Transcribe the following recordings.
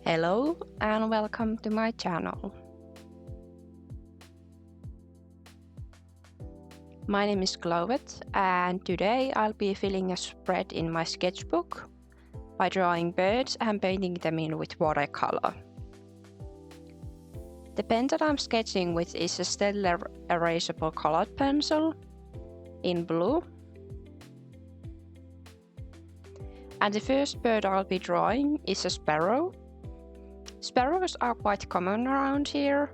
Hello and welcome to my channel. My name is Clovet and today I'll be filling a spread in my sketchbook by drawing birds and painting them in with watercolor. The pen that I'm sketching with is a Staedler erasable colored pencil in blue. And the first bird I'll be drawing is a sparrow. Sparrows are quite common around here.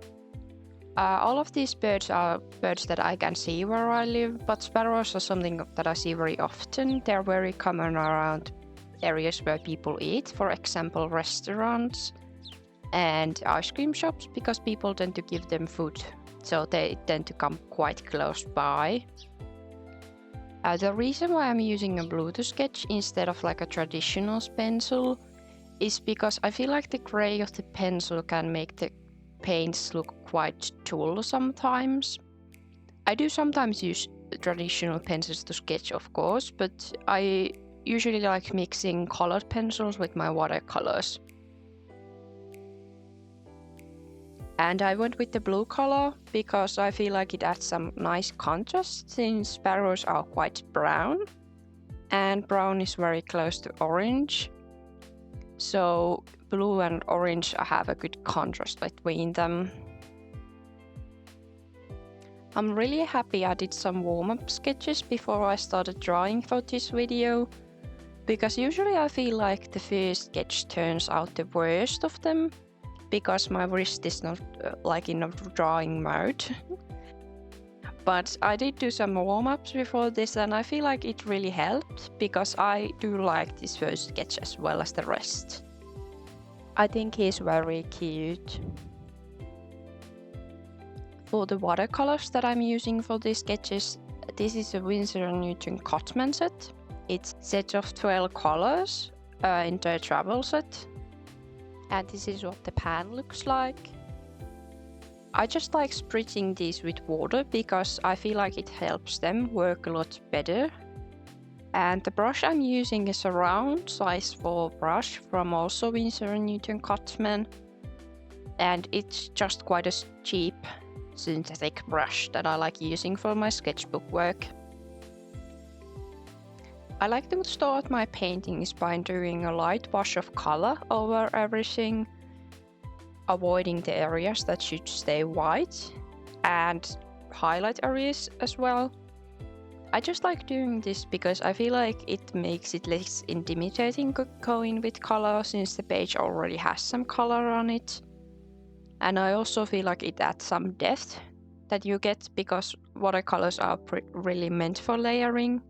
All of these birds are birds that I can see where I live, but sparrows are something that I see very often. They're very common around areas where people eat, for example restaurants and ice cream shops, because people tend to give them food, so they tend to come quite close by. The reason why I'm using a blue to sketch instead of like a traditional pencil is because I feel like the gray of the pencil can make the paints look quite dull sometimes. I do sometimes use traditional pencils to sketch, of course, but I usually like mixing colored pencils with my watercolors. And I went with the blue color because I feel like it adds some nice contrast, since sparrows are quite brown and brown is very close to orange. So blue and orange have a good contrast between them. I'm really happy I did some warm-up sketches before I started drawing for this video, because usually I feel like the first sketch turns out the worst of them, because my wrist is not like in a drawing mode. But I did do some warm-ups before this and I feel like it really helped, because I do like this first sketch as well as the rest. I think he's very cute. For the watercolors that I'm using for these sketches, this is a Winsor Newton Cotman set. It's a set of 12 colors in their travel set. And this is what the pan looks like. I just like spritzing these with water because I feel like it helps them work a lot better. And the brush I'm using is a round size 4 brush from also Winsor Newton Cotman. And it's just quite a cheap synthetic brush that I like using for my sketchbook work. I like to start my paintings by doing a light wash of color over everything, avoiding the areas that should stay white, and highlight areas as well. I just like doing this because I feel like it makes it less intimidating going with color, since the page already has some color on it. And I also feel like it adds some depth that you get, because watercolors are really meant for layering.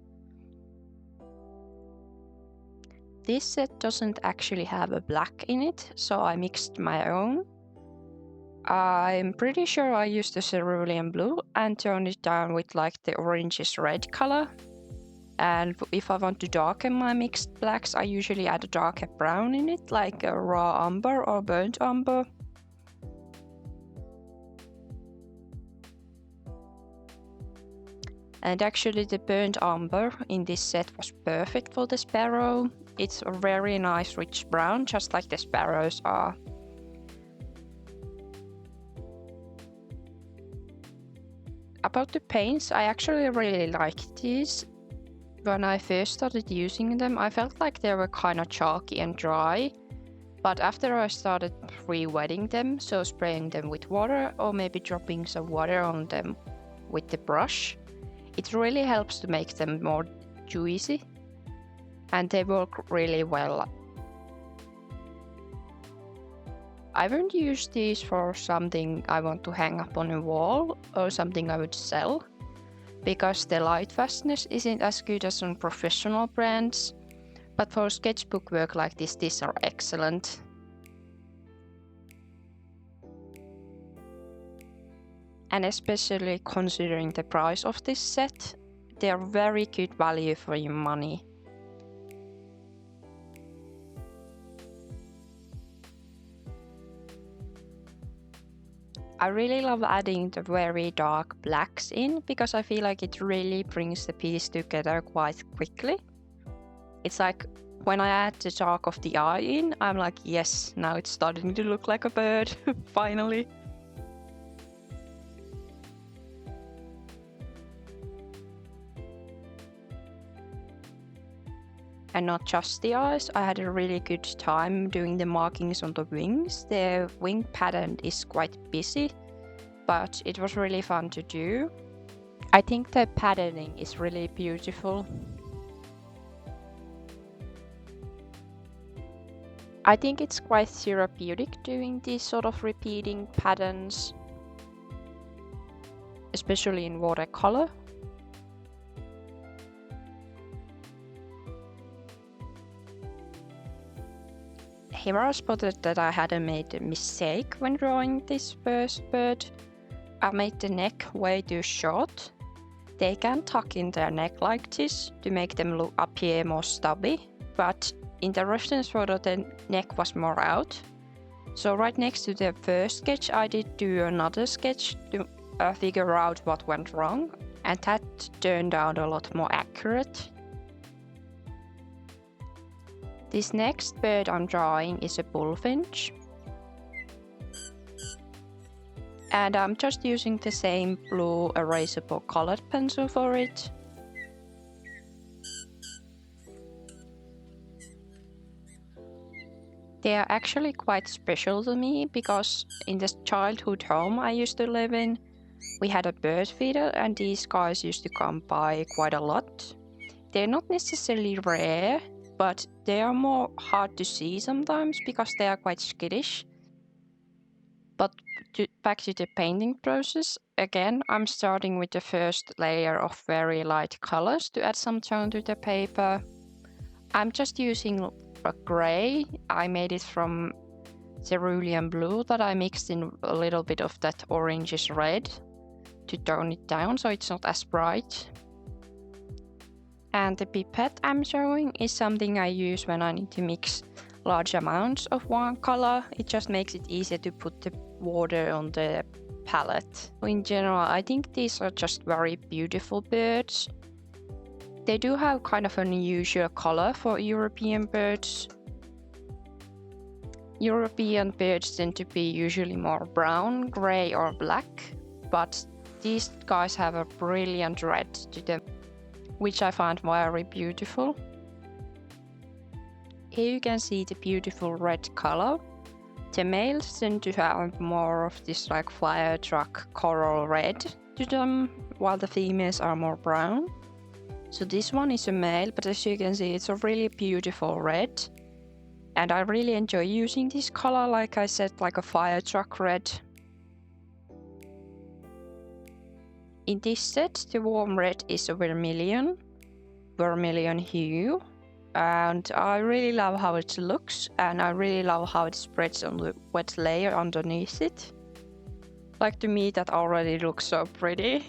This set doesn't actually have a black in it, so I mixed my own. I'm pretty sure I used the cerulean blue and turned it down with like the orangish red color. And if I want to darken my mixed blacks, I usually add a darker brown in it, like a raw umber or burnt umber. And actually the burnt umber in this set was perfect for the sparrow. It's a very nice rich brown, just like the sparrows are. About the paints, I actually really liked these. When I first started using them, I felt like they were kind of chalky and dry. But after I started pre-wetting them, so spraying them with water or maybe dropping some water on them with the brush, it really helps to make them more juicy. And they work really well. I won't use these for something I want to hang up on a wall or something I would sell, because the light fastness isn't as good as on professional brands, but for sketchbook work like this, these are excellent. And especially considering the price of this set, they are very good value for your money. I really love adding the very dark blacks in, because I feel like it really brings the piece together quite quickly. It's like When I add the dark of the eye in, I'm like, yes, now it's starting to look like a bird, finally. And not just the eyes, I had a really good time doing the markings on the wings. The wing pattern is quite busy, but it was really fun to do. I think the patterning is really beautiful. I think it's quite therapeutic doing these sort of repeating patterns, especially in watercolor. Here I spotted that I had made a mistake when drawing this first bird. I made the neck way too short. They can tuck in their neck like this to make them appear more stubby, but in the reference photo the neck was more out. So right next to the first sketch I did do another sketch to figure out what went wrong, and that turned out a lot more accurate. This next bird I'm drawing is a bullfinch. And I'm just using the same blue erasable colored pencil for it. They are actually quite special to me because in the childhood home I used to live in, we had a bird feeder and these guys used to come by quite a lot. They're not necessarily rare, but they are more hard to see sometimes because they are quite skittish. But back to the painting process, again I'm starting with the first layer of very light colors to add some tone to the paper. I'm just using a gray. I made it from cerulean blue that I mixed in a little bit of that orangish red to tone it down so it's not as bright. And the pipette I'm showing is something I use when I need to mix large amounts of one color. It just makes it easier to put the water on the palette. In general, I think these are just very beautiful birds. They do have kind of an unusual color for European birds. European birds tend to be usually more brown, gray or black, but these guys have a brilliant red to them, which I find very beautiful. Here you can see the beautiful red color. The males tend to have more of this like fire truck coral red to them, while the females are more brown. So this one is a male, but as you can see it's a really beautiful red. And I really enjoy using this color, like I said, like a fire truck red. In this set, the warm red is a vermilion hue. And I really love how it looks, and I really love how it spreads on the wet layer underneath it. Like, to me that already looks so pretty.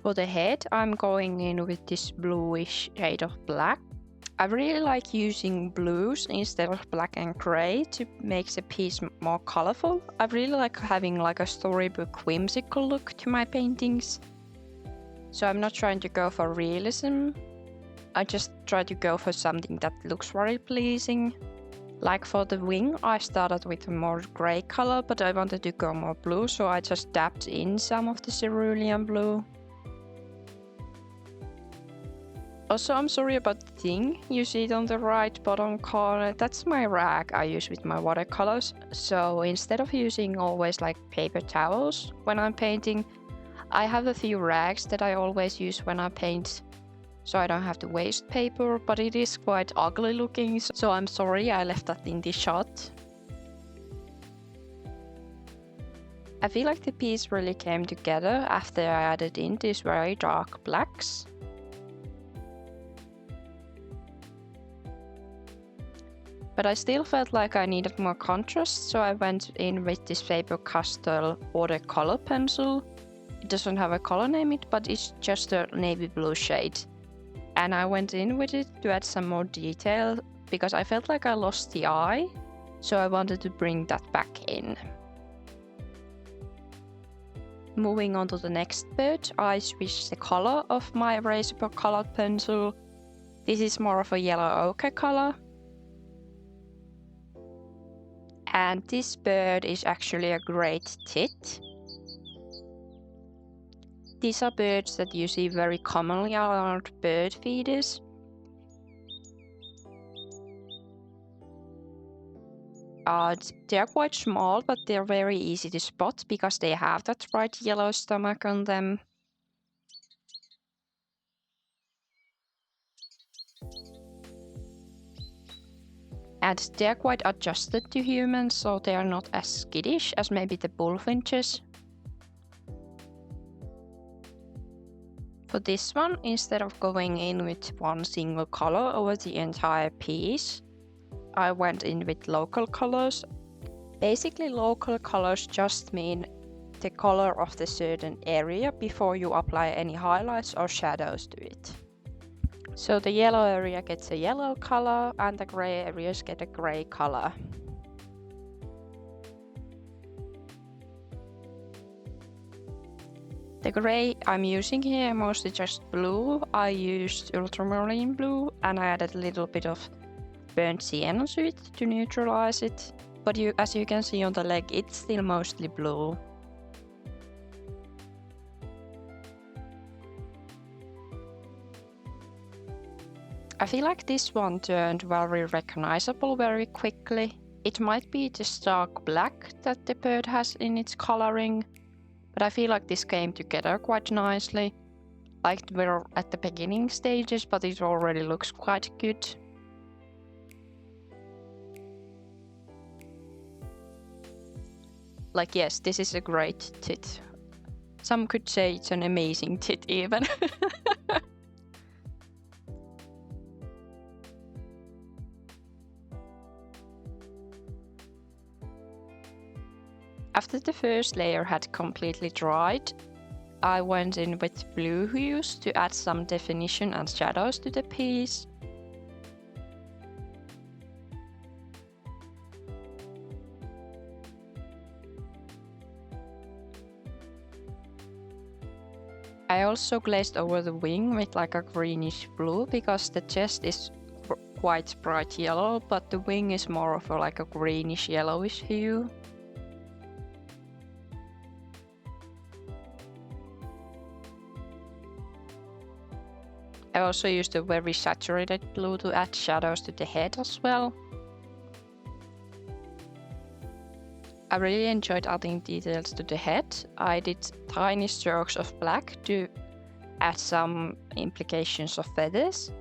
For the head, I'm going in with this bluish shade of black. I really like using blues instead of black and gray to make the piece more colorful. I really like having like a storybook whimsical look to my paintings. So I'm not trying to go for realism. I just try to go for something that looks very pleasing. Like for the wing, I started with a more gray color, but I wanted to go more blue, so I just dabbed in some of the cerulean blue. Also, I'm sorry about the thing. You see it on the right bottom corner. That's my rag I use with my watercolors. So instead of using always like paper towels when I'm painting, I have a few rags that I always use when I paint, so I don't have to waste paper, but it is quite ugly looking, so I'm sorry I left that in this shot. I feel like the piece really came together after I added in these very dark blacks. But I still felt like I needed more contrast, so I went in with this Faber-Castell watercolor pencil. It doesn't have a color name, but it's just a navy blue shade. And I went in with it to add some more detail, because I felt like I lost the eye, so I wanted to bring that back in. Moving on to the next bird, I switched the color of my erasable colored pencil. This is more of a yellow ochre color. And this bird is actually a great tit. These are birds that you see very commonly around bird feeders. They're quite small, but they're very easy to spot because they have that bright yellow stomach on them. And they're quite adjusted to humans, so they are not as skittish as maybe the bullfinches. For this one, instead of going in with one single color over the entire piece, I went in with local colors. Basically, local colors just mean the color of the certain area before you apply any highlights or shadows to it. So the yellow area gets a yellow color and the gray areas get a gray color. The gray I'm using here mostly just blue. I used ultramarine blue and I added a little bit of burnt sienna to it to neutralize it. But as you can see on the leg, it's still mostly blue. I feel like this one turned very recognizable very quickly. It might be the stark black that the bird has in its coloring, but I feel like this came together quite nicely. Like we're at the beginning stages, but it already looks quite good. Like, yes, this is a great tit. Some could say it's an amazing tit even. After the first layer had completely dried, I went in with blue hues to add some definition and shadows to the piece. I also glazed over the wing with like a greenish blue because the chest is quite bright yellow, but the wing is more of like a greenish yellowish hue. I also used a very saturated blue to add shadows to the head as well. I really enjoyed adding details to the head. I did tiny strokes of black to add some implications of feathers.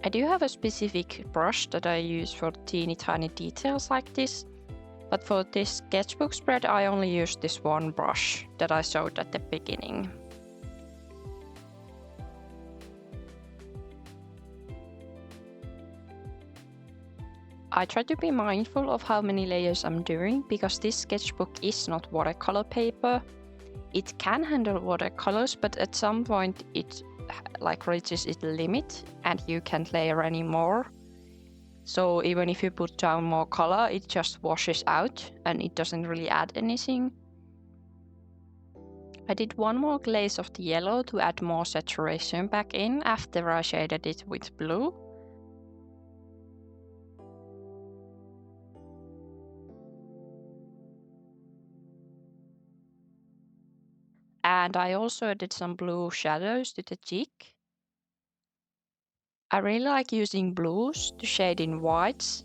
I do have a specific brush that I use for teeny tiny details like this, but for this sketchbook spread I only used this one brush that I showed at the beginning. I try to be mindful of how many layers I'm doing because this sketchbook is not watercolor paper. It can handle watercolors, but at some point it reaches its limit and you can't layer any more. So even if you put down more color, it just washes out and it doesn't really add anything. I did one more glaze of the yellow to add more saturation back in after I shaded it with blue. And I also added some blue shadows to the cheek. I really like using blues to shade in whites,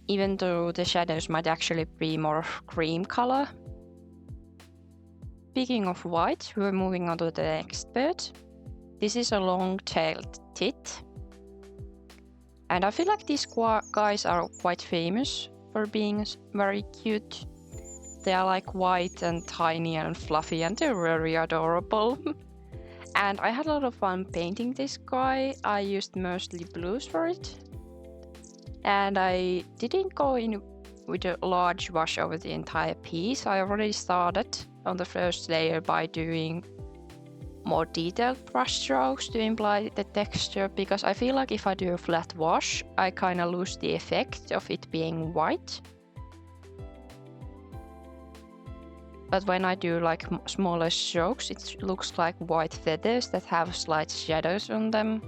even though the shadows might actually be more of cream color. Speaking of white, we're moving on to the next bird. This is a long-tailed tit. And I feel like these guys are quite famous for being very cute. They are like white and tiny and fluffy and they're very adorable. And I had a lot of fun painting this guy. I used mostly blues for it. And I didn't go in with a large wash over the entire piece. I already started on the first layer by doing more detailed brush strokes to imply the texture, because I feel like if I do a flat wash, I kind of lose the effect of it being white. But when I do like smaller strokes, it looks like white feathers that have slight shadows on them.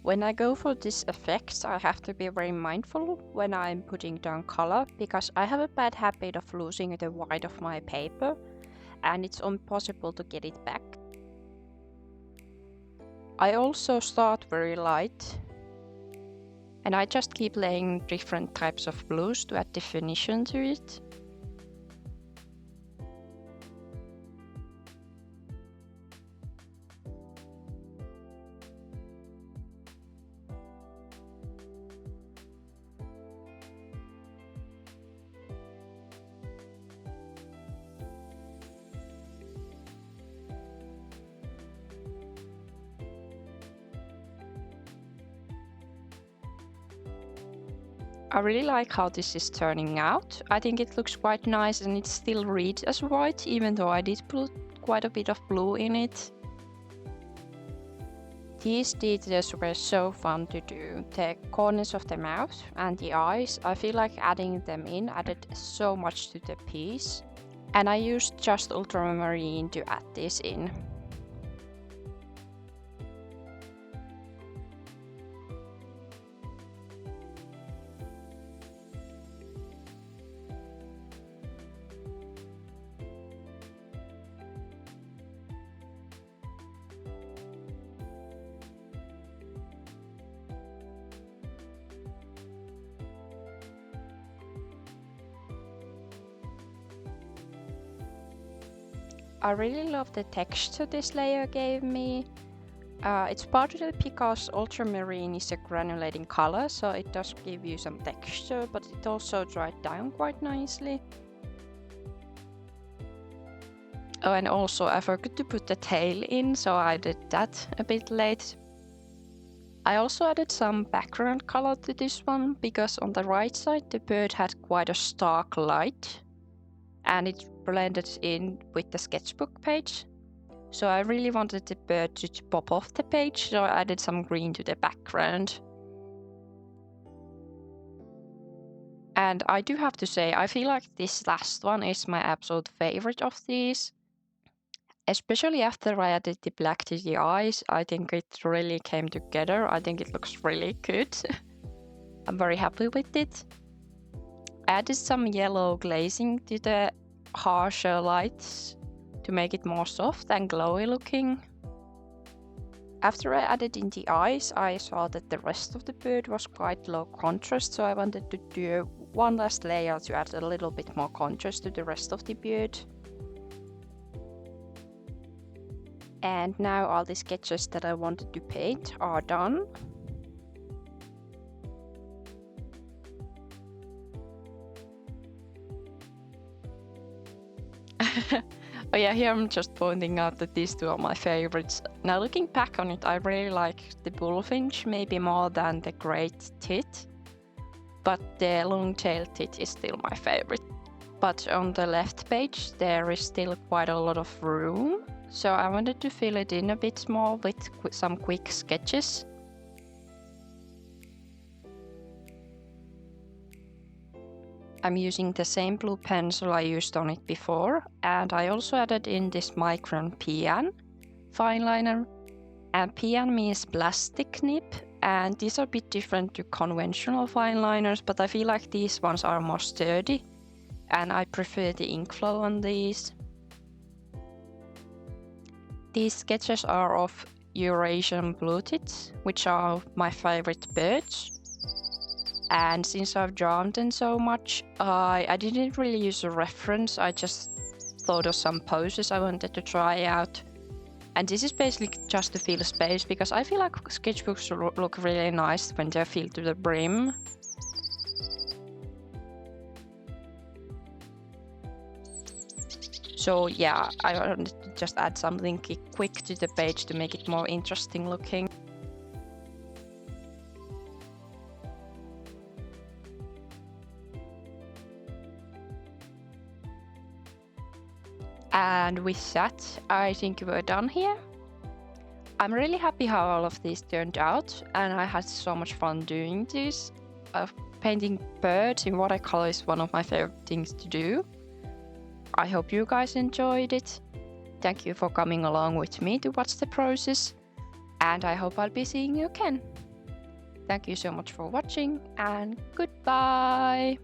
When I go for these effects, I have to be very mindful when I'm putting down color, because I have a bad habit of losing the white of my paper, and it's impossible to get it back. I also start very light, and I just keep laying different types of blues to add definition to it. I really like how this is turning out. I think it looks quite nice, and it still reads as white, even though I did put quite a bit of blue in it. These details were so fun to do. The corners of the mouth and the eyes, I feel like adding them in added so much to the piece. And I used just ultramarine to add this in. I really love the texture this layer gave me. It's partly because ultramarine is a granulating color, so it does give you some texture, but it also dried down quite nicely. Oh, and also I forgot to put the tail in, so I did that a bit late. I also added some background color to this one, because on the right side the bird had quite a stark light, and it blended in with the sketchbook page. So I really wanted the bird to pop off the page, so I added some green to the background. And I do have to say, I feel like this last one is my absolute favorite of these. Especially after I added the black to the eyes, I think it really came together. I think it looks really good. I'm very happy with it. I added some yellow glazing to the harsher lights to make it more soft and glowy looking. After I added in the eyes, I saw that the rest of the bird was quite low contrast, so I wanted to do one last layer to add a little bit more contrast to the rest of the bird. And now all the sketches that I wanted to paint are done. Oh yeah, here I'm just pointing out that these two are my favorites. Now looking back on it, I really like the Bullfinch maybe more than the great tit, but the long-tailed tit is still my favorite. But on the left page there is still quite a lot of room, so I wanted to fill it in a bit more with some quick sketches. I'm using the same blue pencil I used on it before, and I also added in this Micron PN fine liner. And PN means plastic nib, and these are a bit different to conventional fine liners, but I feel like these ones are more sturdy, and I prefer the ink flow on these. These sketches are of Eurasian blue tits, which are my favorite birds. And since I've drawn them so much, I didn't really use a reference, I just thought of some poses I wanted to try out. And this is basically just to fill space, because I feel like sketchbooks look really nice when they're filled to the brim. So yeah, I wanted to just add something quick to the page to make it more interesting looking. And with that, I think we're done here. I'm really happy how all of these turned out, and I had so much fun doing this. Painting birds in watercolor is one of my favorite things to do. I hope you guys enjoyed it. Thank you for coming along with me to watch the process, and I hope I'll be seeing you again. Thank you so much for watching, and goodbye!